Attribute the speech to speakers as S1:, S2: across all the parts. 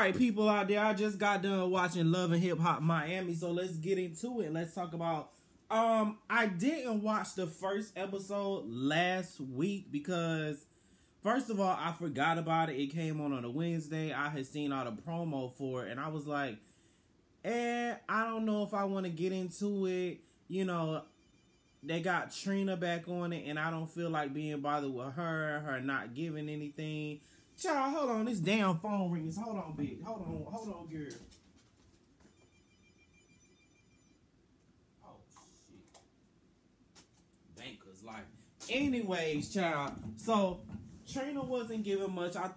S1: right, people out there, I just got done watching Love and Hip Hop Miami, so let's get into it. Let's talk about I didn't watch the first episode last week because first of all, I forgot about it. It came on a Wednesday. I had seen all the promo for it and I was like, I don't know if I want to get into it. You know, they got Trina back on it and I don't feel like being bothered with her not giving anything. Child, hold on, this damn phone rings. Hold on, bitch. Hold on, girl. Oh, shit. Banker's life. Anyways, child. So, Trina wasn't giving much. I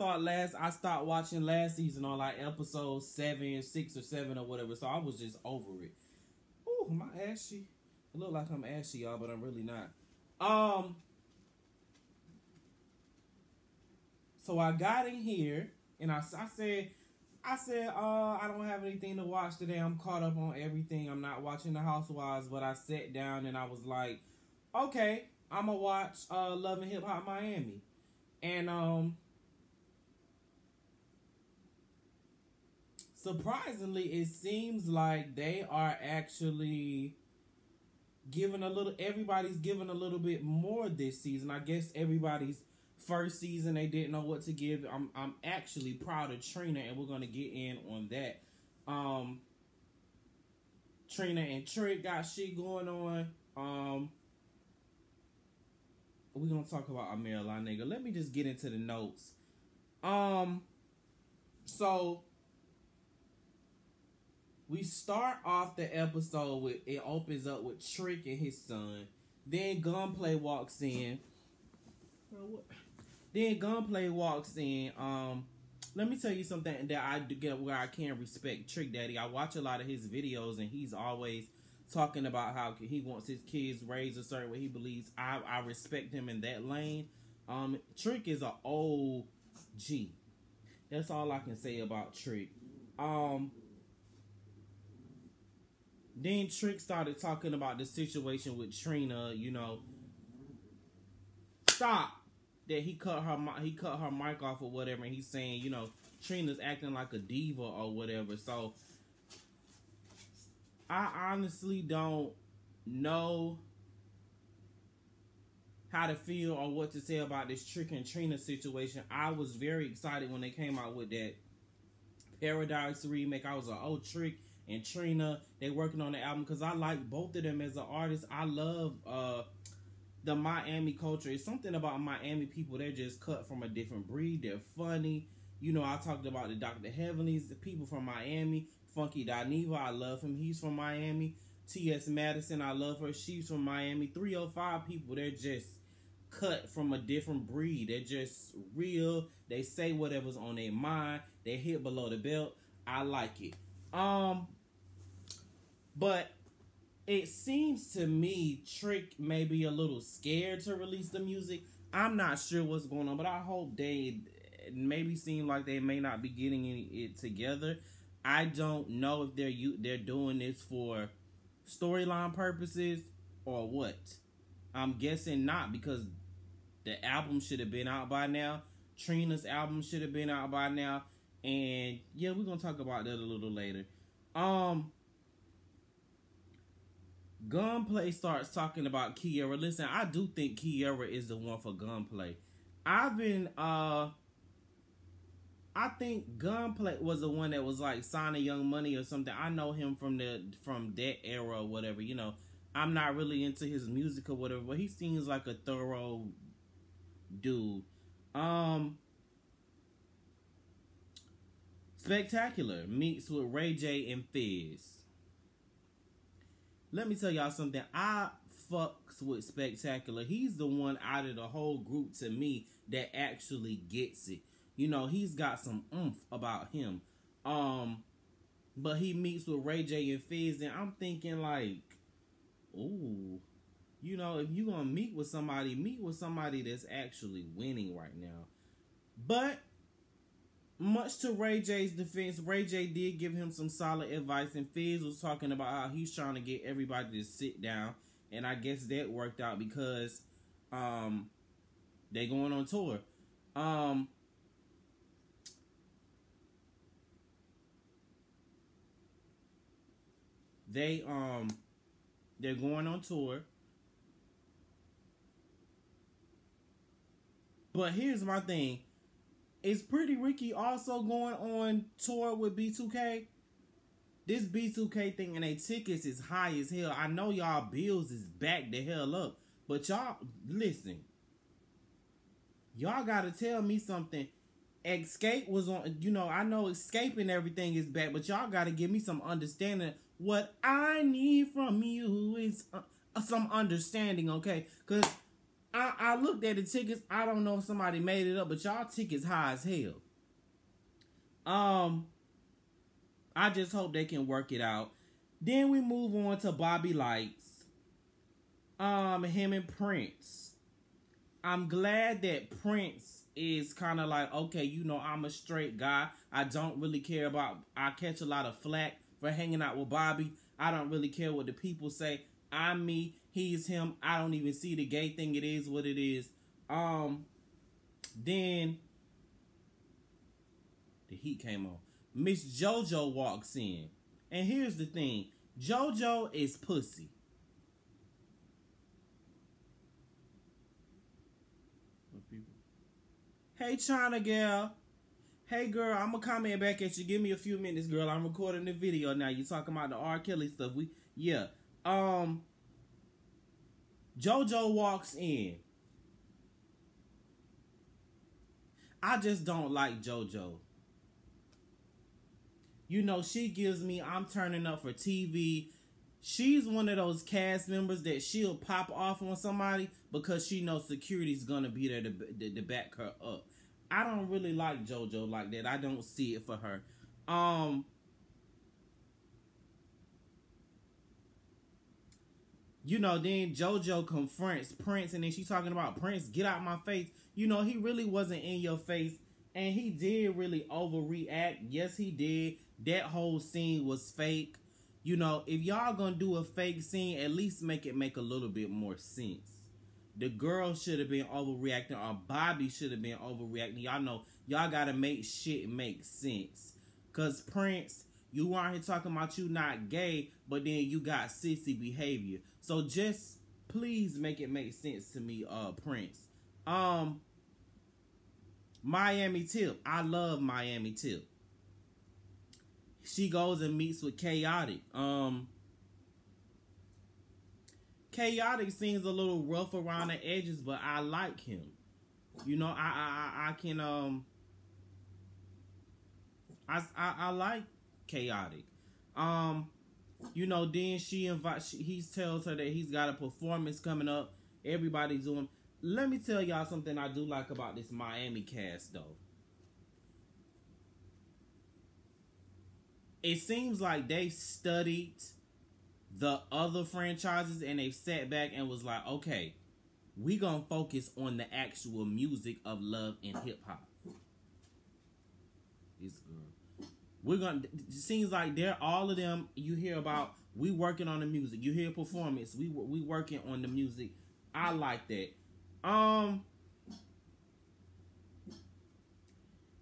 S1: stopped watching last season on like episode 6 or 7 or whatever. So, I was just over it. Ooh, am I ashy? I look like I'm ashy, y'all, but I'm really not. So I got in here and I said, I don't have anything to watch today. I'm caught up on everything. I'm not watching The Housewives, but I sat down and I was like, okay, I'm gonna watch Love and Hip Hop Miami. And surprisingly, it seems like they are actually everybody's giving a little bit more this season. I guess everybody's first season they didn't know what to give. I'm actually proud of Trina, and we're gonna get in on that. Trina and Trick got shit going on. We're gonna talk about Amara, nigga. Let me just get into the notes. So we start off the episode with it opens up with Trick and his son. Then Gunplay walks in. Let me tell you something that I get where I can respect Trick Daddy. I watch a lot of his videos and he's always talking about how he wants his kids raised a certain way. He believes I respect him in that lane. Trick is an OG. That's all I can say about Trick. Then Trick started talking about the situation with Trina, you know. Stop. That he cut her mic off or whatever, and he's saying, you know, Trina's acting like a diva or whatever. So I honestly don't know how to feel or what to say about this Trick and Trina situation. I was very excited when they came out with that Paradise remake. I was like, oh, Trick and Trina, they working on the album because I like both of them as an artist. I love the Miami culture. It's something about Miami people. They're just cut from a different breed. They're funny. You know, I talked about the Dr. Heavenlies, the people from Miami. Funky Dineva, I love him. He's from Miami. T.S. Madison, I love her. She's from Miami. 305 people, they're just cut from a different breed. They're just real. They say whatever's on their mind. They hit below the belt. I like it. But it seems to me Trick may be a little scared to release the music. I'm not sure what's going on, but I hope they maybe seem like they may not be getting it together. I don't know if they're doing this for storyline purposes or what. I'm guessing not, because the album should have been out by now. Trina's album should have been out by now. And yeah, we're gonna talk about that a little later. Gunplay starts talking about Keyara. Listen, I do think Keyara is the one for Gunplay. I think Gunplay was the one that was like signing Young Money or something. I know him from that era or whatever. You know, I'm not really into his music or whatever, but he seems like a thorough dude. Spectacular meets with Ray J and Fizz. Let me tell y'all something. I fucks with Spectacular. He's the one out of the whole group to me that actually gets it. You know, he's got some oomph about him. But he meets with Ray J and Fizz, and I'm thinking like, ooh, you know, if you're gonna meet with somebody that's actually winning right now. But much to Ray J's defense, Ray J did give him some solid advice, and Fizz was talking about how he's trying to get everybody to sit down, and I guess that worked out because they going on tour. they're going on tour. But here's my thing. Is Pretty Ricky also going on tour with B2K? This B2K thing and they tickets is high as hell. I know y'all bills is back the hell up. But y'all, listen. Y'all gotta tell me something. Escape was on, I know Escape and everything is back, but y'all gotta give me some understanding. What I need from you is some understanding, okay? Because I looked at the tickets. I don't know if somebody made it up, but y'all tickets high as hell. I just hope they can work it out. Then we move on to Bobby Lights. Him and Prince. I'm glad that Prince is kind of like, okay, I'm a straight guy. I don't really care about, I catch a lot of flack for hanging out with Bobby. I don't really care what the people say. I'm me, he's him. I don't even see the gay thing. It is what it is. Then the heat came on. Miss JoJo walks in. And here's the thing. JoJo is pussy. Hey, China girl. Hey, girl, I'm going to comment back at you. Give me a few minutes, girl. I'm recording the video now. You talking about the R. Kelly stuff. JoJo walks in. I just don't like JoJo. She gives me, I'm turning up for TV. She's one of those cast members that she'll pop off on somebody because she knows security's gonna be there to back her up. I don't really like JoJo like that. I don't see it for her. Then JoJo confronts Prince, and then she's talking about Prince, get out my face. He really wasn't in your face, and he did really overreact. Yes, he did. That whole scene was fake. If y'all gonna do a fake scene, at least make it make a little bit more sense. The girl should have been overreacting, or Bobby should have been overreacting. Y'all know, y'all gotta make shit make sense. Cause Prince, you aren't here talking about you not gay, but then you got sissy behavior. So just please make it make sense to me, Prince. Miami Tip. I love Miami Tip. She goes and meets with Chaotic. Chaotic seems a little rough around the edges, but I like him. I like Chaotic. Then he tells her that he's got a performance coming up. Everybody's doing. Let me tell y'all something I do like about this Miami cast, though. It seems like they studied the other franchises and they sat back and was like, okay, we gonna focus on the actual music of love and hip hop. This girl. It seems like they're all of them. You hear about, we working on the music. You hear performance. We working on the music. I like that.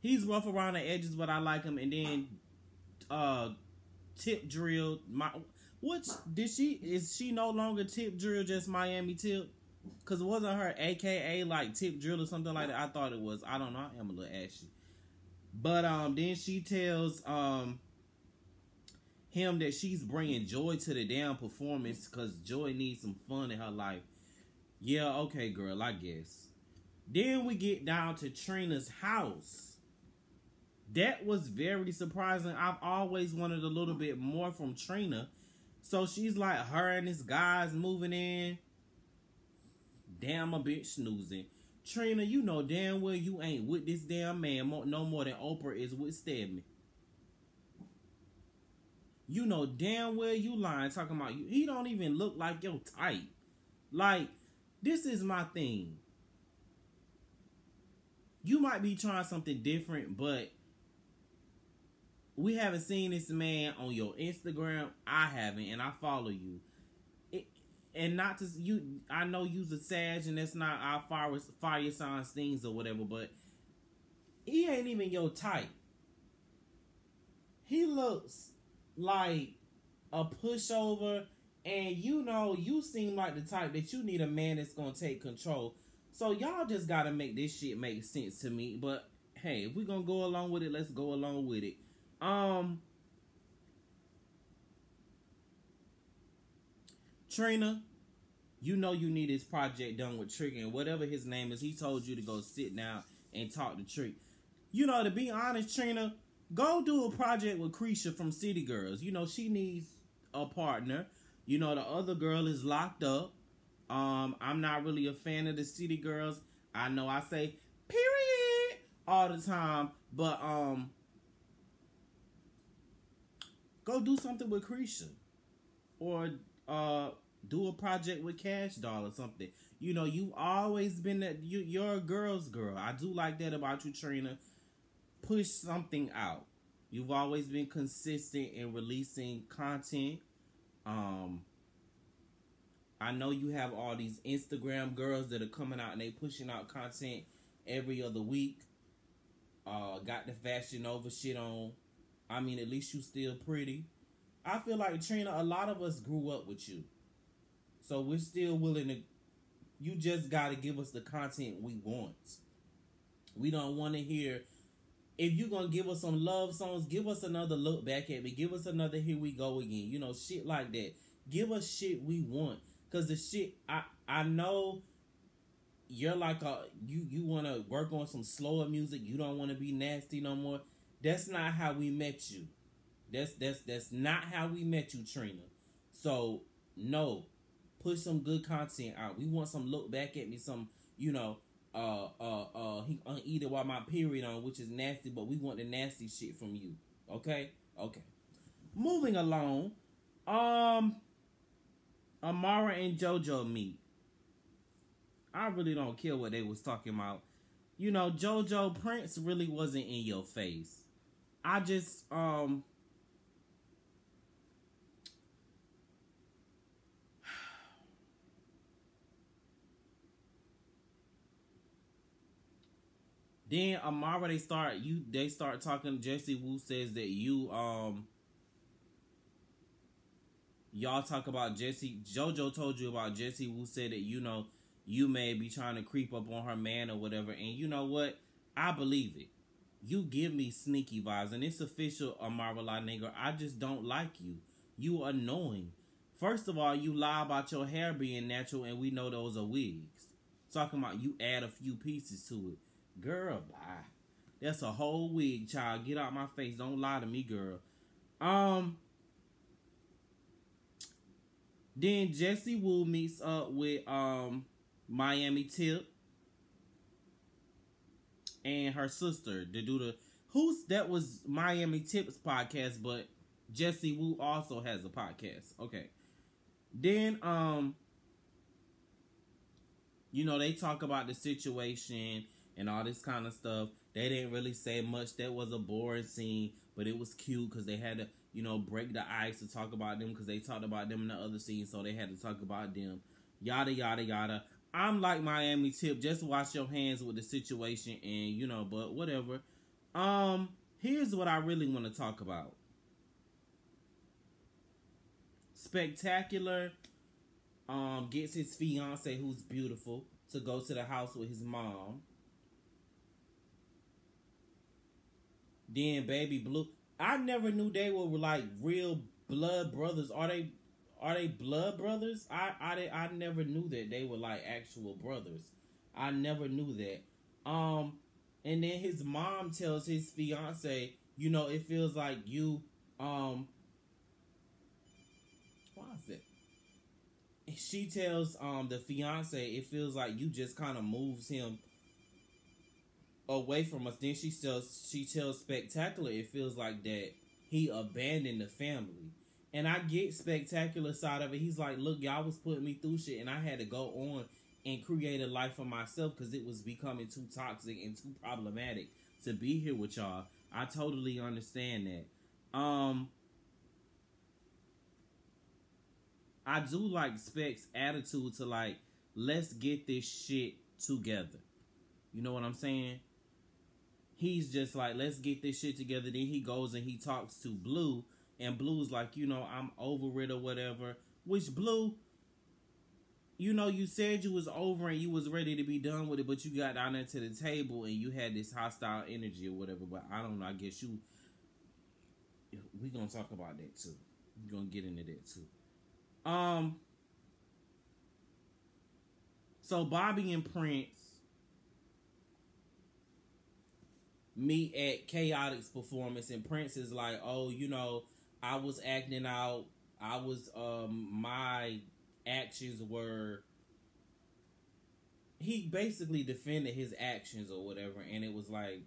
S1: He's rough around the edges, but I like him. And then Tip Drill, is she no longer Tip Drill, just Miami Tip? Cause it wasn't her AKA like Tip Drill or something like that. I thought it was. I don't know. I am a little ashy. But then she tells him that she's bringing joy to the damn performance because Joy needs some fun in her life. Yeah, okay, girl, I guess. Then we get down to Trina's house. That was very surprising. I've always wanted a little bit more from Trina. So she's like, her and this guy's moving in. Damn, a bitch snoozing. Trina, you know damn well you ain't with this damn man no more than Oprah is with Stedman. You know damn well you lying, talking about you. He don't even look like your type. Like, this is my thing. You might be trying something different, but we haven't seen this man on your Instagram. I haven't, and I follow you. And not to you, I know you's a Sag, and that's not our fire sign things or whatever, but he ain't even your type. He looks like a pushover, and you know, you seem like the type that you need a man that's gonna take control. So y'all just gotta make this shit make sense to me. But hey, if we're gonna go along with it, let's go along with it. Trina, you know you need this project done with Trick, and whatever his name is, he told you to go sit down and talk to Trick. You know, to be honest, Trina, go do a project with Creisha from City Girls. You know, she needs a partner. You know, the other girl is locked up. I'm not really a fan of the City Girls. I know I say period all the time, but go do something with Creisha, or do a project with Cash Doll or something. You know, you've always been that you're a girl's girl. I do like that about you, Trina. Push something out. You've always been consistent in releasing content. I know you have all these Instagram girls that are coming out and they pushing out content every other week. Got the Fashion Nova shit on. I mean, at least you still pretty. I feel like, Trina, a lot of us grew up with you. So we're still willing to... You just got to give us the content we want. We don't want to hear... If you're going to give us some love songs, give us another Look Back at Me. Give us another Here We Go Again. You know, shit like that. Give us shit we want. Because the shit... I know you're like you want to work on some slower music. You don't want to be nasty no more. That's not how we met you. That's not how we met you, Trina. So, no. Push some good content out. We want some Look Back at Me, some, you know, he uneaten while my period on, which is nasty, but we want the nasty shit from you. Okay? Okay. Moving along. Amara and JoJo meet. I really don't care what they was talking about. You know, JoJo, Prince really wasn't in your face. I just, then Amara, they start talking. Jessie Woo says that y'all talk about JoJo told you about Jessie Woo, said that, you know, you may be trying to creep up on her man or whatever. And you know what? I believe it. You give me sneaky vibes. And it's official, Amara La Negra. I just don't like you. You annoying. First of all, you lie about your hair being natural, and we know those are wigs. Talking about you add a few pieces to it. Girl, bye. That's a whole wig, child. Get out my face. Don't lie to me, girl. Then Jessie Woo meets up with Miami Tip and her sister to do that was Miami Tip's podcast, but Jessie Woo also has a podcast. Okay. Then you know, they talk about the situation and all this kind of stuff. They didn't really say much. That was a boring scene, but it was cute because they had to, you know, break the ice to talk about them, because they talked about them in the other scene, so they had to talk about them. Yada, yada, yada. I'm like Miami Tip. Just wash your hands with the situation, and, you know, but whatever. Here's what I really want to talk about. Spectacular gets his fiance, who's beautiful, to go to the house with his mom. Then Baby Blue. I never knew they were like real blood brothers. Are they blood brothers? I never knew that they were like actual brothers. I never knew that. And then his mom tells his fiance, you know, it feels like you why is that? She tells the fiance, it feels like you just kind of moves him away from us. Then she tells Spectacular, it feels like that he abandoned the family. And I get Spectacular side of it. He's like, look, y'all was putting me through shit, and I had to go on and create a life for myself because it was becoming too toxic and too problematic to be here with y'all. I totally understand that. I do like Spec's attitude to like, let's get this shit together. You know what I'm saying? He's just like, let's get this shit together. Then he goes and he talks to Blue, And Blue's like, I'm over it or whatever. Which Blue, you said you was over and you was ready to be done with it, but you got down there to the table and you had this hostile energy or whatever. But I don't know. I guess we gonna talk about that too. We're gonna get into that too. So Bobby and Prince meet at Chaotic's performance, and Prince is like, oh, I was acting out. I was, my actions were, he basically defended his actions or whatever, and it was like,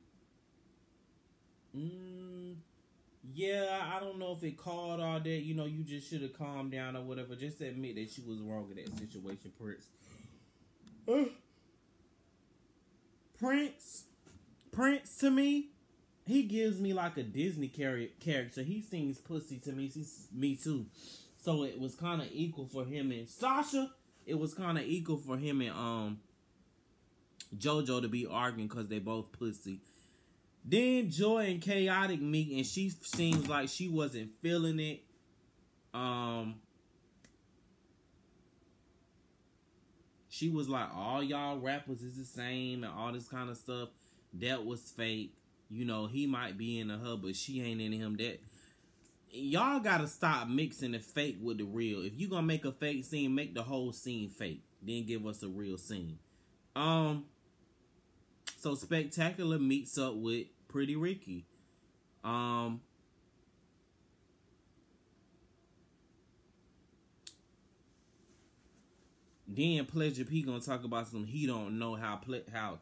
S1: yeah, I don't know if it called all that, you just should have calmed down or whatever. Just admit that you was wrong in that situation, Prince. Prince to me, he gives me like a Disney character. He sings pussy to me. Me too. So it was kind of equal for him and Sasha. It was kind of equal for him and JoJo to be arguing because they both pussy. Then Joy and Chaotic meet, and she seems like she wasn't feeling it. She was like, all y'all rappers is the same and all this kind of stuff. That was fake. He might be into her, but she ain't into him. That y'all gotta stop mixing the fake with the real. If you gonna make a fake scene, make the whole scene fake. Then give us a real scene. So Spectacular meets up with Pretty Ricky. Then Pleasure P gonna talk about some. He don't know how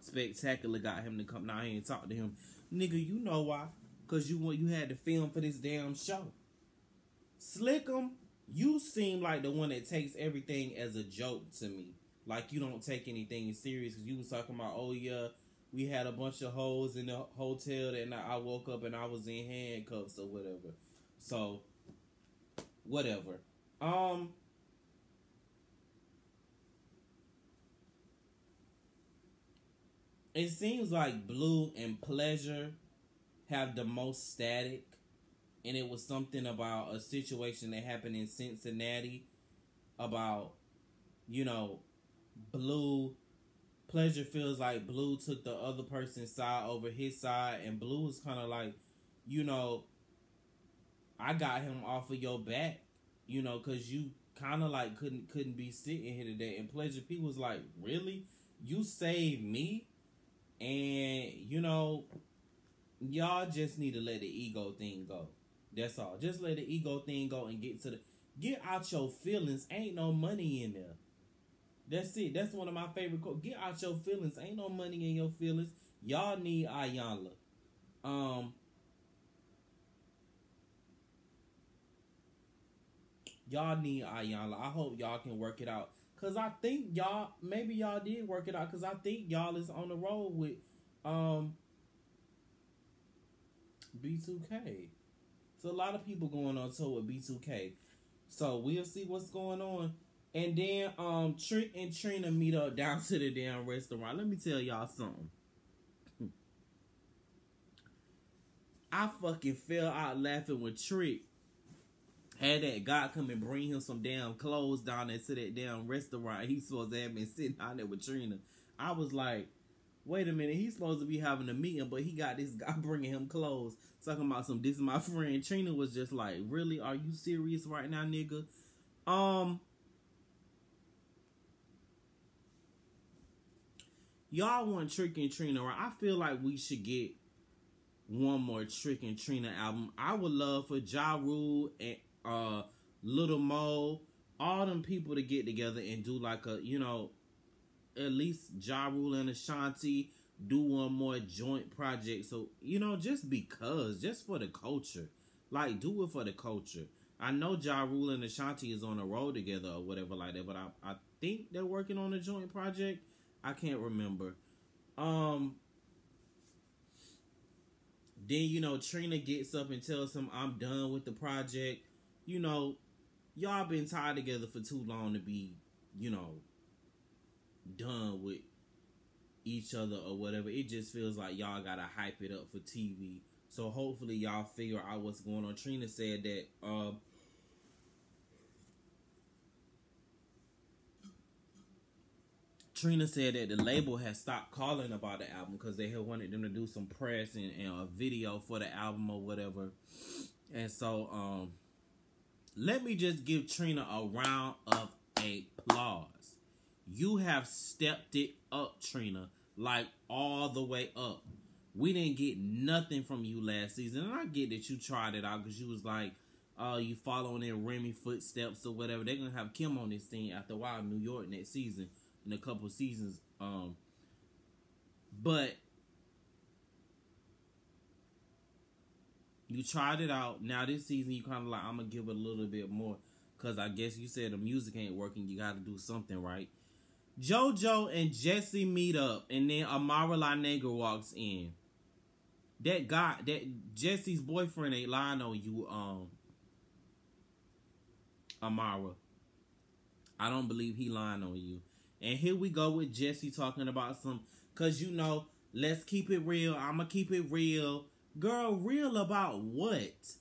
S1: Spectacular got him to come down here and talk to him. Nigga, you know why? Cause you had to film for this damn show. Slickum, you seem like the one that takes everything as a joke to me. Like you don't take anything serious. Cause you was talking about, oh yeah, we had a bunch of hoes in the hotel that night. I woke up and I was in handcuffs or whatever. So, whatever. It seems like Blue and Pleasure have the most static, and it was something about a situation that happened in Cincinnati about, Pleasure feels like Blue took the other person's side over his side, and Blue was kind of like, I got him off of your back, because you kind of like couldn't be sitting here today. And Pleasure P was like, really? You saved me? And, y'all just need to let the ego thing go. That's all. Just let the ego thing go and get out your feelings. Ain't no money in there. That's it. That's one of my favorite quotes. Get out your feelings. Ain't no money in your feelings. Y'all need Ayanla. Y'all need Ayanla. I hope y'all can work it out. Cause I think maybe y'all did work it out. Cause I think y'all is on the road with B2K. So a lot of people going on tour with B2K. So we'll see what's going on. And then Trick and Trina meet up down to the damn restaurant. Let me tell y'all something. I fucking fell out laughing when Trick had that guy come and bring him some damn clothes down there to that damn restaurant. He's supposed to have been sitting down there with Trina. I was like, wait a minute, he's supposed to be having a meeting, but he got this guy bringing him clothes. Talking about some, this is my friend. Trina was just like, really? Are you serious right now, nigga? Y'all want Trick and Trina, right? I feel like we should get one more Trick and Trina album. I would love for Ja Rule and Little Mo, all them people to get together and do like a, at least Ja Rule and Ashanti do one more joint project. So, just because, just for the culture. Like, do it for the culture. I know Ja Rule and Ashanti is on the road together or whatever like that, but I think they're working on a joint project. I can't remember. Then, Trina gets up and tells him, I'm done with the project. Y'all been tied together for too long to be, done with each other or whatever. It just feels like y'all gotta hype it up for TV So hopefully y'all figure out what's going on. Trina said that the label has stopped calling about the album because they had wanted them to do some press and a video for the album or whatever. And so let me just give Trina a round of applause. You have stepped it up, Trina, like all the way up. We didn't get nothing from you last season. And I get that you tried it out because you was like, you following in Remy footsteps or whatever. They're going to have Kim on this thing after a while in New York next season, in a couple of seasons. But you tried it out. Now this season, you kind of like, I'm going to give it a little bit more. Because I guess you said the music ain't working. You got to do something right. JoJo and Jessie meet up. And then Amara La Negra walks in. That guy, that Jessie's boyfriend ain't lying on you, Amara. I don't believe he lying on you. And here we go with Jessie talking about some, cause you know, let's keep it real. I'ma keep it real. Girl, real about what?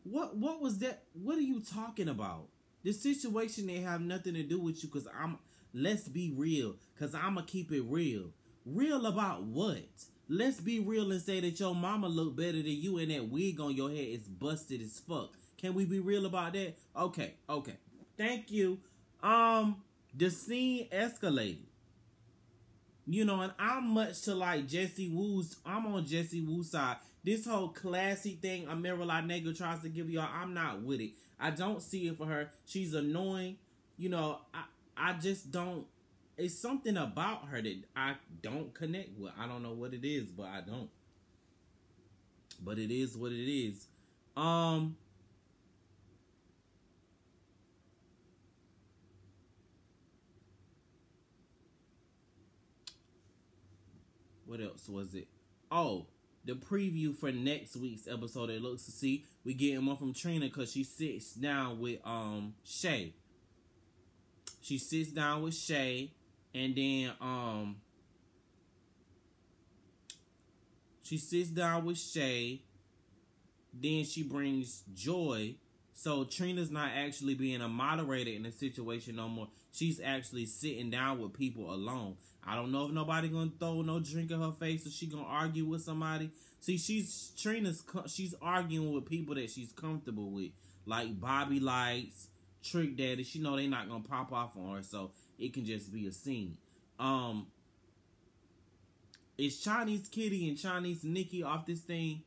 S1: What was that? What are you talking about? The situation they have nothing to do with you, cause let's be real. Cause I'ma keep it real. Real about what? Let's be real and say that your mama look better than you and that wig on your head is busted as fuck. Can we be real about that? Okay. Thank you. The scene escalated. You know, and I'm much to like Jessie Woo's. I'm on Jessie Woo's side. This whole classy thing Amara La Negra tries to give y'all, I'm not with it. I don't see it for her. She's annoying. You know, I just don't. It's something about her that I don't connect with. I don't know what it is, but I don't. But it is what it is. What else was it? Oh, the preview for next week's episode. It looks to see we getting one from Trina because she sits down with Shay. She sits down with Shay. And then, she sits down with Shay. Then she brings Joy. So Trina's not actually being a moderator in the situation no more. She's actually sitting down with people alone. I don't know if nobody gonna throw no drink in her face or she gonna argue with somebody. See, she's arguing with people that she's comfortable with, like Bobby Lights, Trick Daddy. She know they not gonna pop off on her, so it can just be a scene. Is Chinese Kitty and Chinese Nikki off this thing?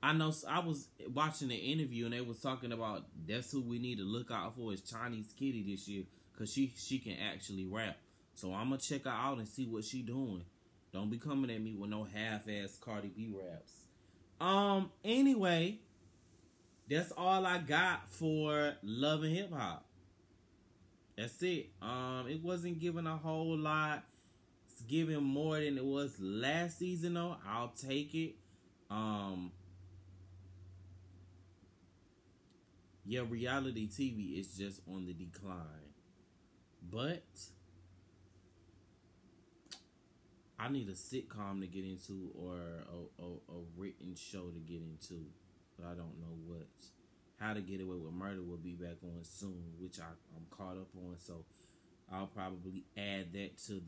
S1: I know I was watching the interview and they was talking about that's who we need to look out for is Chinese Kitty this year because she can actually rap. So I'm gonna check her out and see what she doing. Don't be coming at me with no half-ass Cardi B raps. Anyway, that's all I got for Love and Hip Hop. That's it. It wasn't giving a whole lot. It's giving more than it was last season though. I'll take it. Yeah, reality TV is just on the decline. But I need a sitcom to get into or a written show to get into. But I don't know what. How to Get Away with Murder will be back on soon, which I'm caught up on. So I'll probably add that to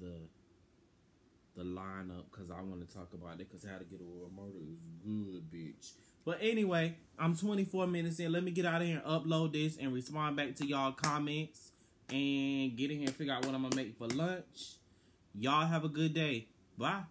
S1: the lineup because I want to talk about it because How to Get Away with Murder is good, bitch. But anyway, I'm 24 minutes in. Let me get out of here and upload this and respond back to y'all comments and get in here and figure out what I'm going to make for lunch. Y'all have a good day. Bye.